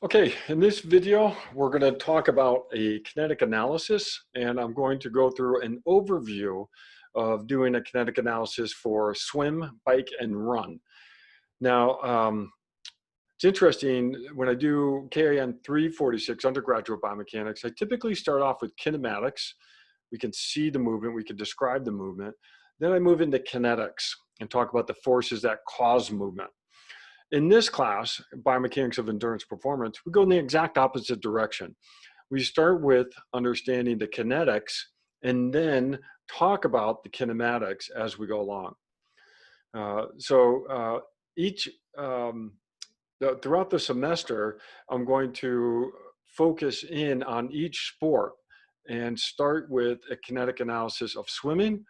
Okay, in this video, we're going to talk about a kinetic analysis, and I'm going to go through an overview of doing a kinetic analysis for swim, bike, and run. Now, it's interesting, when I do KIN 346 undergraduate biomechanics, I typically start off with kinematics. We can see the movement, we can describe the movement. Then I move into kinetics and talk about the forces that cause movement. In this class, Biomechanics of Endurance Performance, we go in the exact opposite direction. We start with understanding the kinetics and then talk about the kinematics as we go along. Throughout the semester, I'm going to focus in on each sport and start with a kinetic analysis of swimming.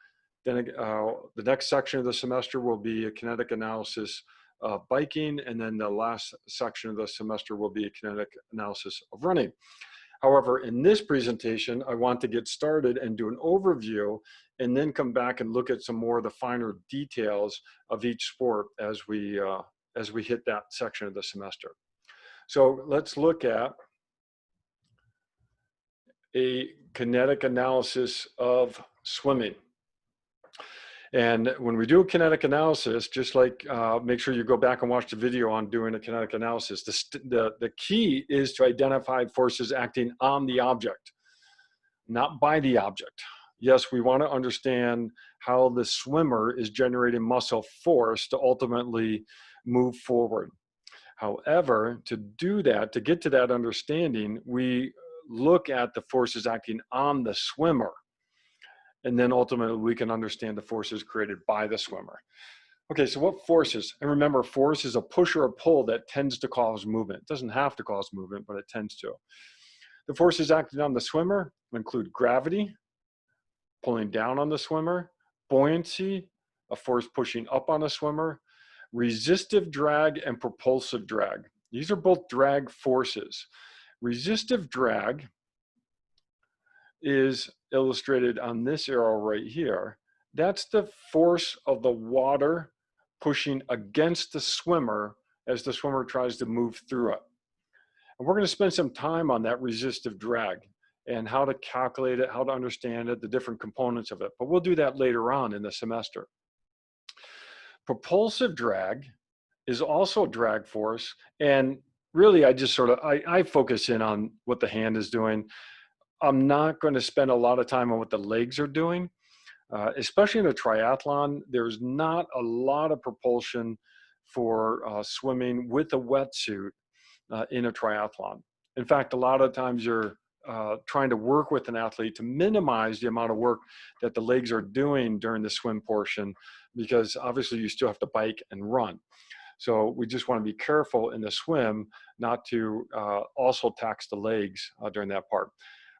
Then the next section of the semester will be a kinetic analysis of biking, and then the last section of the semester will be a kinetic analysis of running. However, in this presentation, I want to get started and do an overview and then come back and look at some more of the finer details of each sport as we hit that section of the semester. So let's look at a kinetic analysis of swimming. And when we do a kinetic analysis, just like make sure you go back and watch the video on doing a kinetic analysis, the key is to identify forces acting on the object, not by the object. Yes, we want to understand how the swimmer is generating muscle force to ultimately move forward. However, to do that, to get to that understanding, we look at the forces acting on the swimmer. And then ultimately we can understand the forces created by the swimmer. Okay, so what forces? And remember, force is a push or a pull that tends to cause movement. It doesn't have to cause movement, but it tends to. The forces acting on the swimmer include gravity, pulling down on the swimmer, buoyancy, a force pushing up on a swimmer, resistive drag, and propulsive drag. These are both drag forces. Resistive drag is illustrated on this arrow right here. That's the force of the water pushing against the swimmer as the swimmer tries to move through it. And we're going to spend some time on that resistive drag and how to calculate it, how to understand it, the different components of it. But we'll do that later on in the semester. Propulsive drag is also a drag force. And really, I focus in on what the hand is doing. I'm not going to spend a lot of time on what the legs are doing, especially in a triathlon. There's not a lot of propulsion for swimming with a wetsuit in a triathlon. In fact, a lot of times you're trying to work with an athlete to minimize the amount of work that the legs are doing during the swim portion, because obviously you still have to bike and run. So we just want to be careful in the swim not to also tax the legs during that part.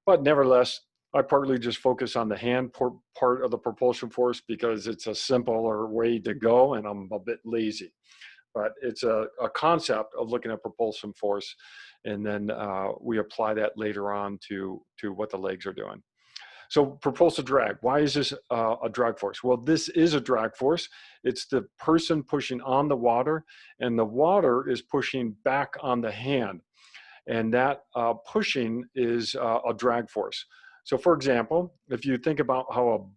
But nevertheless, I partly just focus on the hand part of the propulsion force because it's a simpler way to go and I'm a bit lazy. But it's a concept of looking at propulsion force, and then we apply that later on to what the legs are doing. So propulsive drag, why is this a drag force? Well, this is a drag force. It's the person pushing on the water, and the water is pushing back on the hand. And that pushing is a drag force. So for example, if you think about how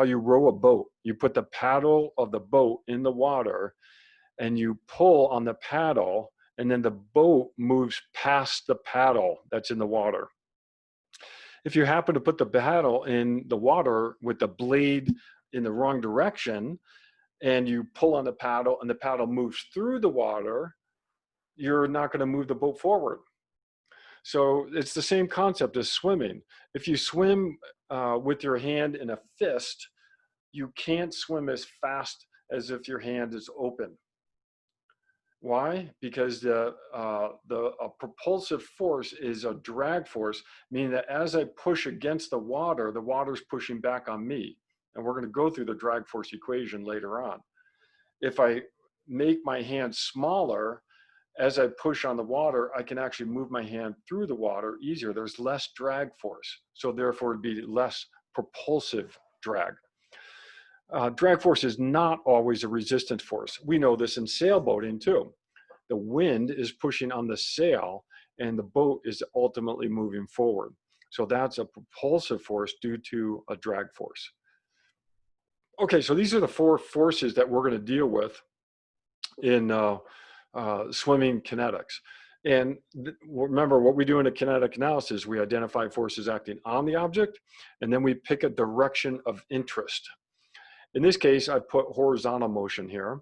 you row a boat, you put the paddle of the boat in the water and you pull on the paddle, and then the boat moves past the paddle that's in the water. If you happen to put the paddle in the water with the blade in the wrong direction and you pull on the paddle and the paddle moves through the water, you're not going to move the boat forward. So it's the same concept as swimming. If you swim with your hand in a fist, you can't swim as fast as if your hand is open. Why? Because a propulsive force is a drag force, meaning that as I push against the water's pushing back on me. And we're going to go through the drag force equation later on. If I make my hand smaller, as I push on the water, I can actually move my hand through the water easier. There's less drag force, so therefore it'd be less propulsive drag. Drag force is not always a resistance force. We know this in sailboating too. the wind is pushing on the sail and the boat is ultimately moving forward. So that's a propulsive force due to a drag force. Okay, so these are the four forces that we're going to deal with in swimming kinetics. And remember, what we do in a kinetic analysis, we identify forces acting on the object, and then we pick a direction of interest. In this case, I put horizontal motion here.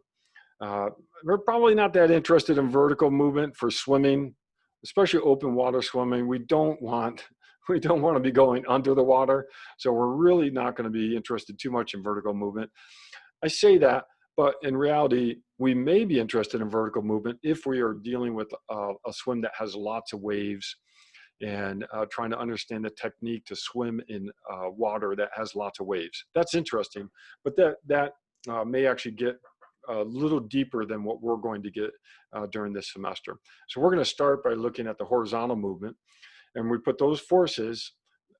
We're probably not that interested in vertical movement for swimming, especially open water swimming. We don't want to be going under the water, so we're really not going to be interested too much in vertical movement. I say that, but in reality, we may be interested in vertical movement if we are dealing with a swim that has lots of waves and trying to understand the technique to swim in water that has lots of waves. That's interesting, but that may actually get a little deeper than what we're going to get during this semester. So we're going to start by looking at the horizontal movement, and we put those forces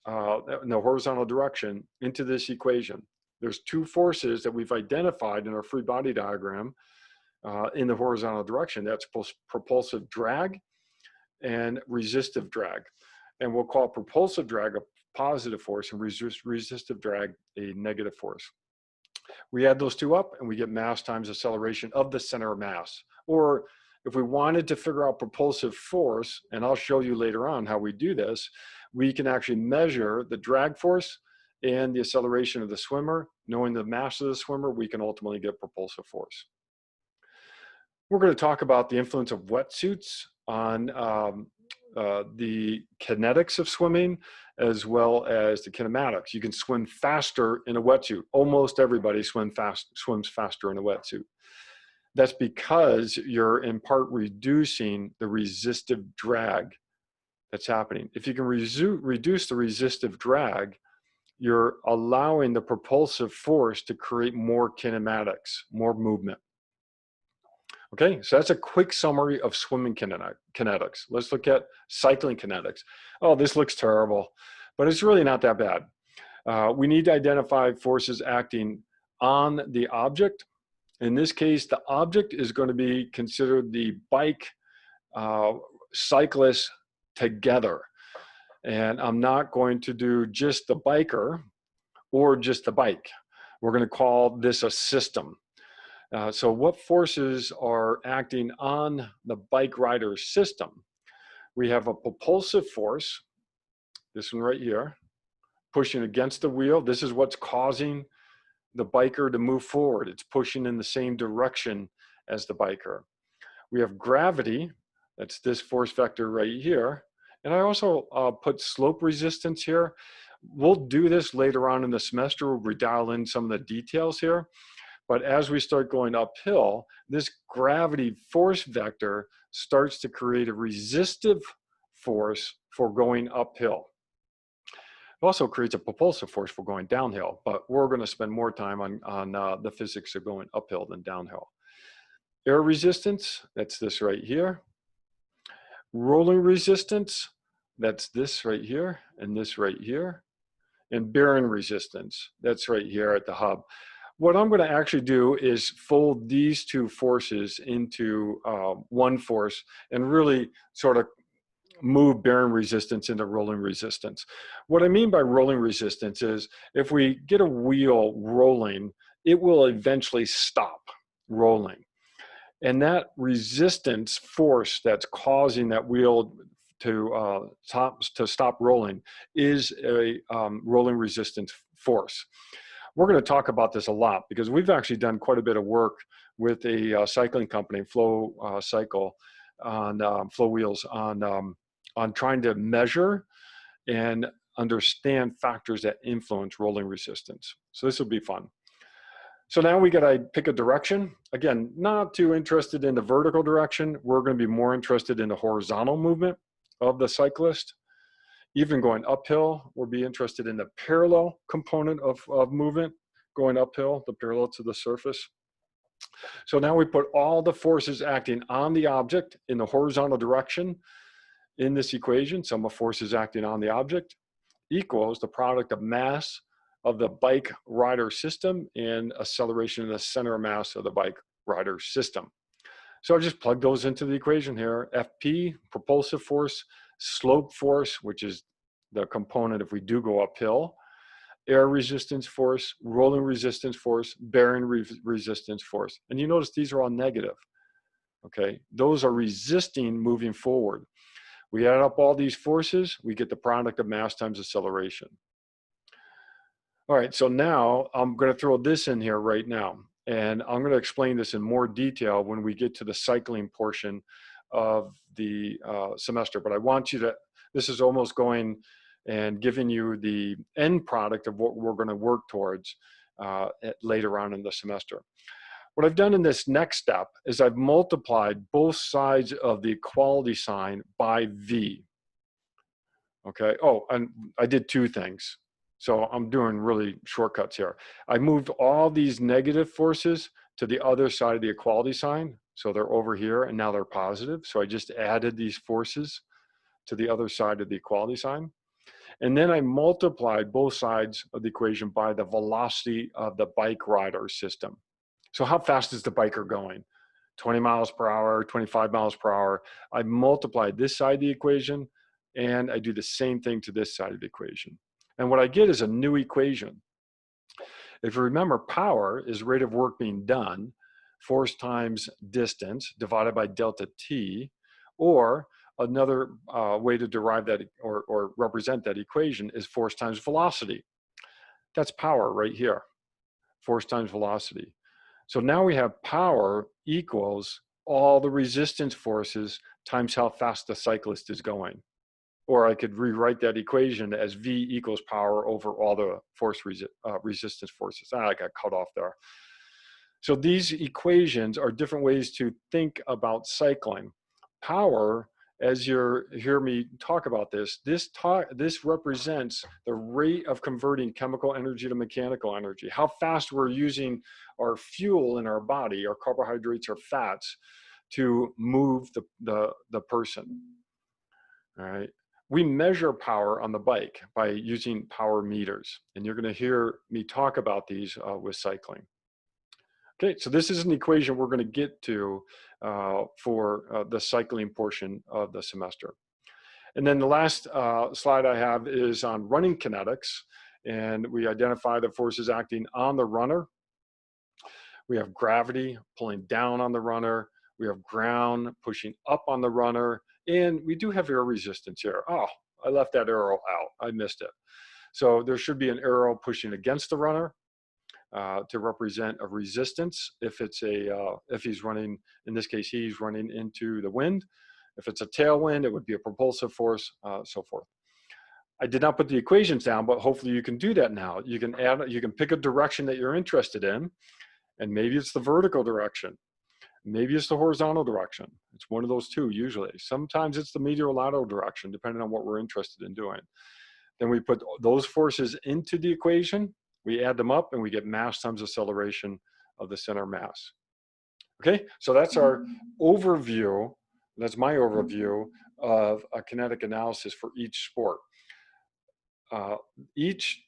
in the horizontal direction into this equation. There's two forces that we've identified in our free body diagram in the horizontal direction. That's propulsive drag and resistive drag. And we'll call propulsive drag a positive force and resistive drag a negative force. We add those two up and we get mass times acceleration of the center of mass. Or if we wanted to figure out propulsive force, and I'll show you later on how we do this, we can actually measure the drag force and the acceleration of the swimmer. Knowing the mass of the swimmer, we can ultimately get propulsive force. We're going to talk about the influence of wetsuits on the kinetics of swimming, as well as the kinematics. You can swim faster in a wetsuit. Almost everybody swims faster in a wetsuit. That's because you're in part reducing the resistive drag that's happening. If you can reduce the resistive drag, you're allowing the propulsive force to create more kinematics, more movement. Okay, so that's a quick summary of swimming kinetics. Let's look at cycling kinetics. Oh, this looks terrible, but it's really not that bad. We need to identify forces acting on the object. In this case, the object is going to be considered the bike cyclists together. And I'm not going to do just the biker or just the bike. We're going to call this a system. So what forces are acting on the bike rider system? We have a propulsive force, this one right here, pushing against the wheel. This is what's causing the biker to move forward. It's pushing in the same direction as the biker. We have gravity, that's this force vector right here. And I also put slope resistance here. We'll do this later on in the semester where we dial in some of the details here. But as we start going uphill, this gravity force vector starts to create a resistive force for going uphill. It also creates a propulsive force for going downhill, but we're going to spend more time on the physics of going uphill than downhill. Air resistance, that's this right here. Rolling resistance, that's this right here and this right here. And bearing resistance, that's right here at the hub. What I'm going to actually do is fold these two forces into one force and really sort of move bearing resistance into rolling resistance. What I mean by rolling resistance is if we get a wheel rolling, it will eventually stop rolling. And that resistance force that's causing that wheel to stop rolling is a rolling resistance force. We're going to talk about this a lot because we've actually done quite a bit of work with a cycling company, Flow Cycle, on Flow Wheels, on trying to measure and understand factors that influence rolling resistance. So this will be fun. So now we got to pick a direction. Again, not too interested in the vertical direction. We're going to be more interested in the horizontal movement of the cyclist. Even going uphill, we'll be interested in the parallel component of movement, going uphill, the parallel to the surface. So now we put all the forces acting on the object in the horizontal direction in this equation. Sum of forces acting on the object equals the product of mass of the bike rider system and acceleration in the center of mass of the bike rider system. So I just plug those into the equation here. FP, propulsive force, slope force, which is the component if we do go uphill, air resistance force, rolling resistance force, bearing resistance force. And you notice these are all negative, okay? Those are resisting moving forward. We add up all these forces, we get the product of mass times acceleration. All right, so now I'm going to throw this in here right now, and I'm going to explain this in more detail when we get to the cycling portion of the semester. But I want you to, this is almost going and giving you the end product of what we're going to work towards later on in the semester. What I've done in this next step is I've multiplied both sides of the equality sign by V. Okay, oh, and I did two things. So I'm doing really shortcuts here. I moved all these negative forces to the other side of the equality sign. So they're over here and now they're positive. So I just added these forces to the other side of the equality sign. And then I multiplied both sides of the equation by the velocity of the bike rider system. So how fast is the biker going? 20 miles per hour, 25 miles per hour. I multiplied this side of the equation and I do the same thing to this side of the equation. And what I get is a new equation. If you remember, power is rate of work being done, force times distance divided by delta T, or another way to derive that or represent that equation is force times velocity. That's power right here, force times velocity. So now we have power equals all the resistance forces times how fast the cyclist is going. Or I could rewrite that equation as V equals power over all the force resistance forces. I got cut off there. So these equations are different ways to think about cycling. Power, as you hear me talk about this, this represents the rate of converting chemical energy to mechanical energy, how fast we're using our fuel in our body, our carbohydrates or fats, to move the person, all right? We measure power on the bike by using power meters, and you're going to hear me talk about these with cycling. Okay, so this is an equation we're going to get to for the cycling portion of the semester. And then the last slide I have is on running kinetics, and we identify the forces acting on the runner. We have gravity pulling down on the runner. We have ground pushing up on the runner. And we do have air resistance here. Oh, I left that arrow out. I missed it. So there should be an arrow pushing against the runner to represent a resistance. If it's if he's running, in this case, he's running into the wind. If it's a tailwind, it would be a propulsive force, so forth. I did not put the equations down, but hopefully you can do that now. You can pick a direction that you're interested in, and maybe it's the vertical direction. Maybe it's the horizontal direction. It's one of those two usually. Sometimes it's the medial lateral direction, depending on what we're interested in doing. Then we put those forces into the equation, we add them up, and we get mass times acceleration of the center mass. Okay, so that's our overview. That's my overview of a kinetic analysis for each sport. Each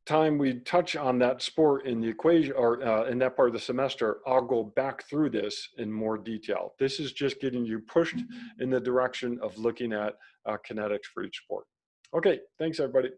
time we touch on that sport in the equation or in that part of the semester, I'll go back through this in more detail. This is just getting you pushed in the direction of looking at kinetics for each sport. Okay, thanks everybody.